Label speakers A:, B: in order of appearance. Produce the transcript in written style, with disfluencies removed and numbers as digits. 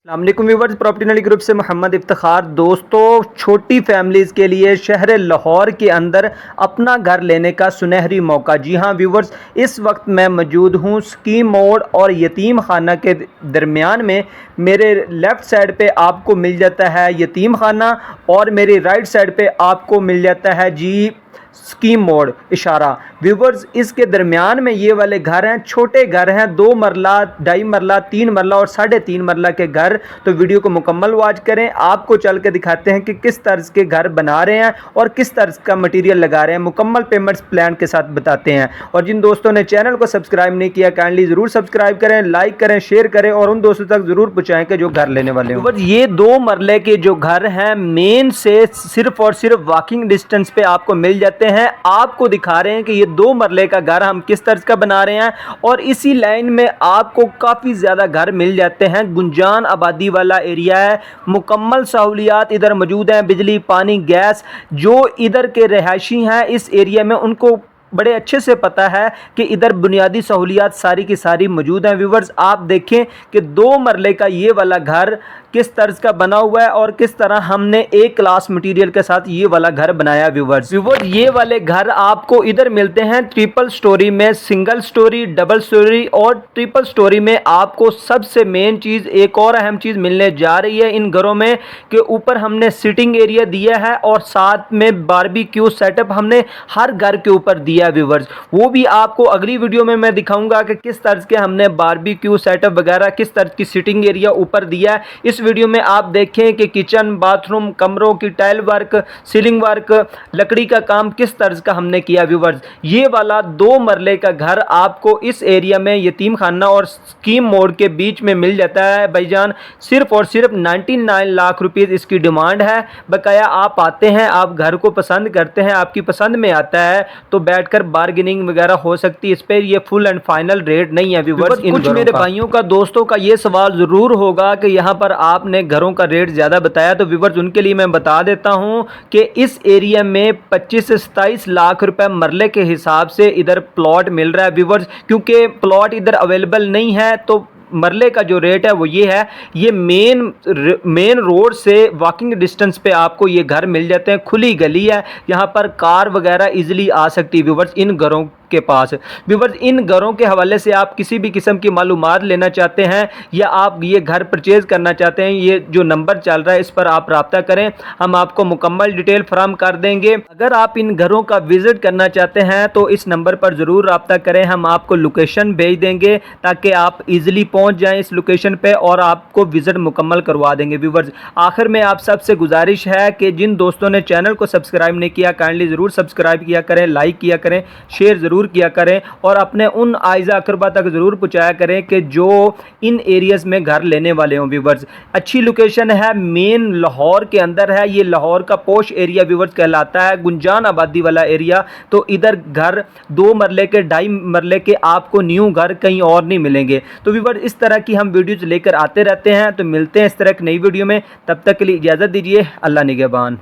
A: अस्सलामुअलैकुम viewers, property नली group से मोहम्मद इफ्तिखार। दोस्तों, छोटी फैमिलीज़ के लिए शहर लाहौर के अंदर अपना घर लेने का सुनहरी मौका। जी हाँ व्यूवर्स, इस वक्त मैं मौजूद हूँ स्कीम मोड़ और यतीम खाना के दरमियान में। मेरे लेफ़्ट साइड पे आपको मिल जाता है यतीम खाना और मेरी राइट साइड पे आपको मिल जाता है जी स्कीम मोड़ इशारा। व्यूवर्स, इसके दरमियान में ये वाले घर हैं, छोटे घर हैं, 2 मरला, 2.5 मरला, 3 मरला और 3.5 मरला के घर। तो वीडियो को मुकम्मल वॉच करें, आपको चल के दिखाते हैं कि किस तर्ज के घर बना रहे हैं और किस तर्ज का मटीरियल लगा रहे हैं। मुकम्मल पेमेंट्स प्लान के साथ बताते हैं। और जिन दोस्तों ने चैनल को सब्सक्राइब नहीं किया, काइंडली ज़रूर सब्सक्राइब करें, लाइक करें, शेयर करें और उन दोस्तों तक ज़रूर पहुँचाएँ कि जो घर लेने वाले हों। ये 2 मरले के जो घर हैं मेन से सिर्फ और सिर्फ वॉकिंग डिस्टेंस पे आपको मिल जाते हैं। आपको दिखा रहे हैं कि ये 2 मरले का घर हम किस तर्ज का बना रहे हैं और इसी लाइन में आपको काफ़ी ज़्यादा घर मिल जाते हैं। गुंजान आबादी वाला एरिया है, मुकम्मल सहूलियात इधर मौजूद हैं, बिजली, पानी, गैस। जो इधर के रहायशी हैं इस एरिया में उनको बड़े अच्छे से पता है कि इधर बुनियादी सहूलियात सारी की सारी मौजूद हैं। व्यूवर्स, आप देखें कि 2 मरले का ये वाला घर किस तर्ज का बना हुआ है और किस तरह हमने एक क्लास मटेरियल के साथ ये वाला घर बनाया। व्यूवर्स, ये वाले घर आपको इधर मिलते हैं ट्रिपल स्टोरी में, सिंगल स्टोरी, डबल स्टोरी और ट्रिपल स्टोरी में। आपको सबसे मेन चीज़, एक और अहम चीज़ मिलने जा रही है इन घरों में कि ऊपर हमने सिटिंग एरिया दिया है और साथ में बारबेक्यू सेटअप हमने हर घर के ऊपर दिया है। व्यूवर्स, वो भी आपको अगली वीडियो में मैं दिखाऊंगा कि किस तर्ज के हमने बारबेक्यू सेटअप वगैरह, किस तर्ज की सिटिंग एरिया ऊपर दिया है। इस वीडियो में आप देखें कि किचन, बाथरूम, कमरों की टाइल वर्क, सीलिंग वर्क, लकड़ी का काम किस तर्ज का हमने किया। व्यूवर्स, ये वाला 2 मरले का घर आपको इस एरिया में यतीम खाना और स्कीम मोड़ के बीच में मिल जाता है भाईजान। सिर्फ और सिर्फ 99 लाख रुपीज़ इसकी डिमांड है। बकाया आप आते हैं, आप घर को पसंद करते हैं, आपकी पसंद में आता है तो बैठकर बार्गेनिंग वगैरह हो सकती है। इस पर ये फुल एंड फाइनल रेट नहीं है। व्यूवर्स, कुछ मेरे भाइयों का, दोस्तों का ये सवाल ज़रूर होगा कि यहाँ पर आपने घरों का रेट ज़्यादा बताया। तो व्यूवर्स, उनके लिए मैं बता देता हूँ कि इस एरिया में 25 से 27 लाख रुपए मरले के हिसाब से इधर प्लॉट मिल रहा है। व्यूवर्स, क्योंकि प्लॉट इधर अवेलेबल नहीं है तो मरले का जो रेट है वो ये है। ये मेन रोड से वॉकिंग डिस्टेंस पे आपको ये घर मिल जाते हैं। खुली गली है, यहाँ पर कार वगैरह इजीली आ सकती है। व्यूवर्स, इन घरों के पास, व्यूवर्स, इन घरों के हवाले से आप किसी भी किस्म की मालूमात लेना चाहते हैं या आप ये घर परचेज करना चाहते हैं, ये जो नंबर चल रहा है इस पर आप राब्ता करें, हम आपको मुकम्मल डिटेल फराहम कर देंगे। अगर आप इन घरों का विजिट करना चाहते हैं तो इस नंबर पर ज़रूर राब्ता करें, हम आपको लोकेशन भेज देंगे ताकि आप इजीली पहुंच जाएं इस लोकेशन पे और आपको विजिट मुकम्मल करवा देंगे। व्यूवर्स, आखिर में आप सबसे गुजारिश है कि जिन दोस्तों ने चैनल को सब्सक्राइब नहीं किया, काइंडली ज़रूर सब्सक्राइब किया करें, लाइक किया करें, शेयर ज़रूर किया करें और अपने उन आइज़ा अकरबा तक ज़रूर पहुंचाया करें कि जो इन एरियाज़ में घर लेने वाले हों। व्यूवर्स, अच्छी लोकेशन है, मेन लाहौर के अंदर है। ये लाहौर का पोश एरिया व्यूवर्स कहलाता है, गुंजान आबादी वाला एरिया। तो इधर घर 2 मरले के, 2.5 मरले के आपको न्यू घर कहीं और नहीं मिलेंगे। तो व्यूवर्स, इस तरह की हम वीडियोज़ लेकर आते रहते हैं। तो मिलते हैं इस तरह की नई वीडियो में, तब तक के लिए इजाज़त दीजिए। अल्लाह निगहबान।